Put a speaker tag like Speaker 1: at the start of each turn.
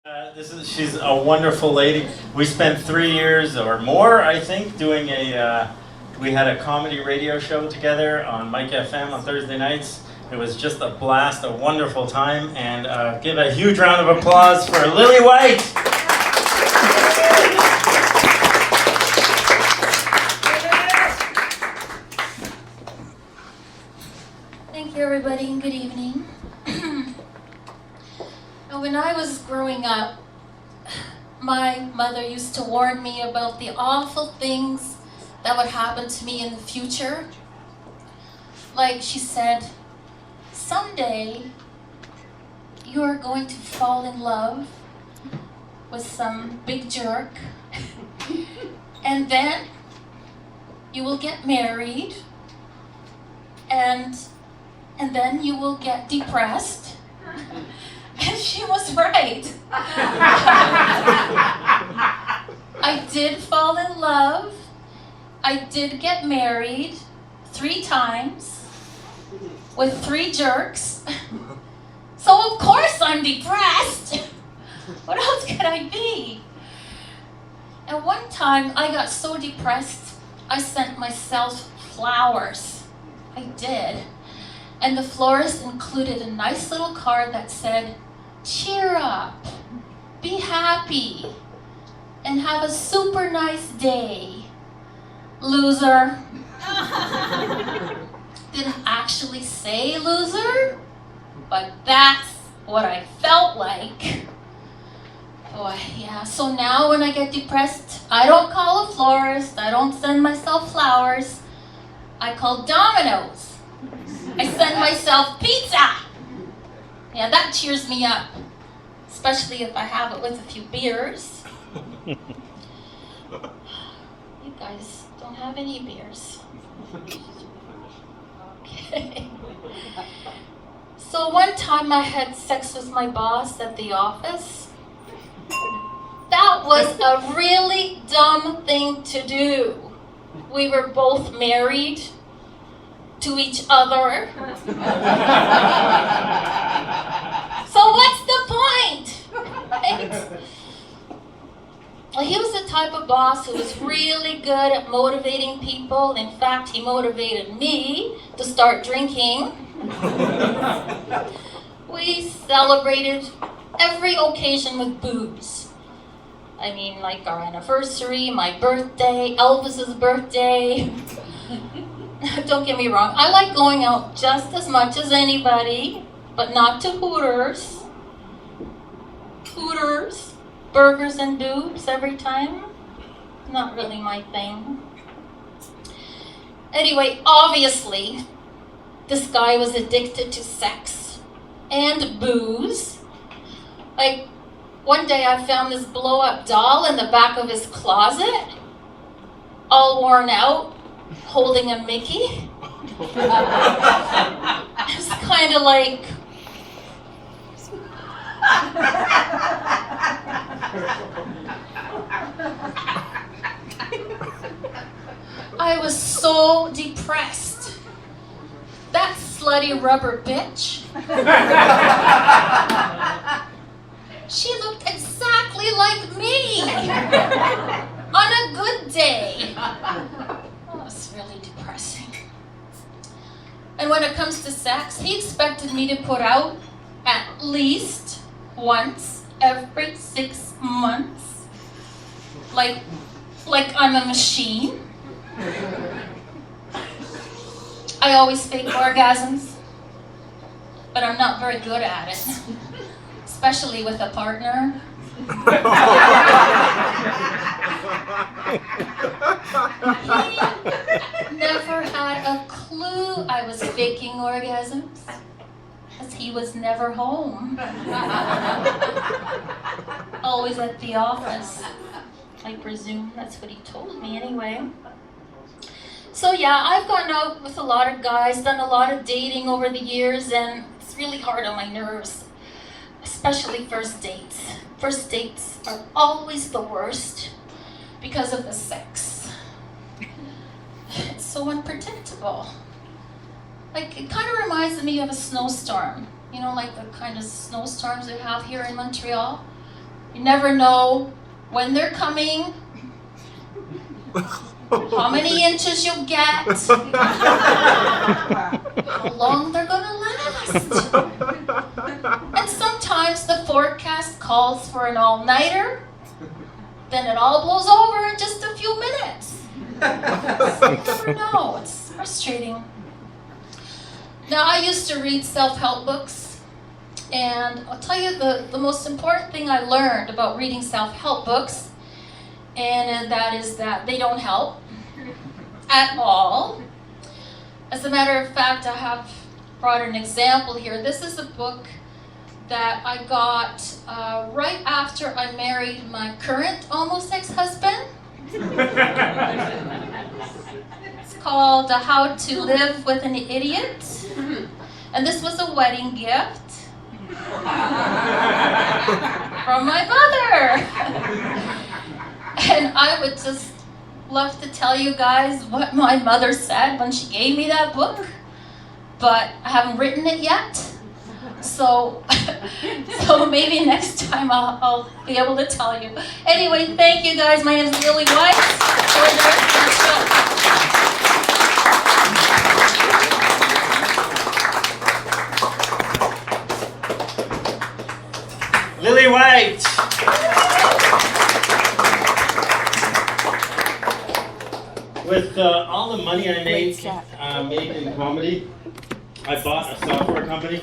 Speaker 1: She's a wonderful lady. We spent 3 years or more, I think, doing we had a comedy radio show together on Mike FM on Thursday nights. It was just a blast, a wonderful time, and give a huge round of applause for Lili White.
Speaker 2: Thank you, everybody, and good evening. When I was growing up, my mother used to warn me about the awful things that would happen to me in the future. Like she said, someday you are going to fall in love with some big jerk, and then you will get married, and then you will get depressed. And she was right. I did fall in love. I did get married 3 times with 3 jerks. So of course I'm depressed. What else could I be? And one time I got so depressed, I sent myself flowers. I did. And the florist included a nice little card that said, "Cheer up, be happy, and have a super nice day, loser." Didn't actually say loser, but that's what I felt like. Boy, yeah, so now when I get depressed, I don't call a florist, I don't send myself flowers, I call Domino's. I send myself pizza. Yeah, that cheers me up, especially if I have it with a few beers. You guys don't have any beers. Okay. So one time I had sex with my boss at the office. That was a really dumb thing to do. We were both married to each other. So what's the point? Right? Well, he was the type of boss who was really good at motivating people. In fact, he motivated me to start drinking. We celebrated every occasion with booze. I mean, like our anniversary, my birthday, Elvis's birthday. Don't get me wrong, I like going out just as much as anybody, but not to Hooters. Hooters, burgers and boobs every time. Not really my thing. Anyway, obviously, this guy was addicted to sex and booze. Like, one day I found this blow-up doll in the back of his closet, all worn out, holding a Mickey. It's kind of like, I was so depressed. That slutty rubber bitch. She looked exactly like me on a good day. Oh, it's really depressing. And when it comes to sex, he expected me to put out at least once every 6 months. Like I'm a machine. I always fake orgasms, but I'm not very good at it, especially with a partner. He never had a clue I was faking orgasms, because he was never home. Always at the office. I presume that's what he told me anyway. So yeah, I've gone out with a lot of guys, done a lot of dating over the years, and it's really hard on my nerves, especially first dates. First dates are always the worst because of the sex. It's so unpredictable. Like, it kind of reminds me of a snowstorm. You know, like the kind of snowstorms we have here in Montreal. You never know when they're coming, how many inches you'll get, how long they're gonna last. And sometimes the forecast calls for an all-nighter, then it all blows over in just a few minutes. So you never know, it's frustrating. Now, I used to read self-help books, and I'll tell you the most important thing I learned about reading self-help books, and that is that they don't help at all. As a matter of fact, I have brought an example here. This is a book that I got right after I married my current almost ex-husband. It's called How to Live with an Idiot. And this was a wedding gift from my mother. And I would just love to tell you guys what my mother said when she gave me that book, but I haven't written it yet. So maybe next time I'll be able to tell you. Anyway, thank you guys. My name is Lili White. Enjoy the rest of the show.
Speaker 1: Lili White. With all the money I made in comedy, I bought a software company.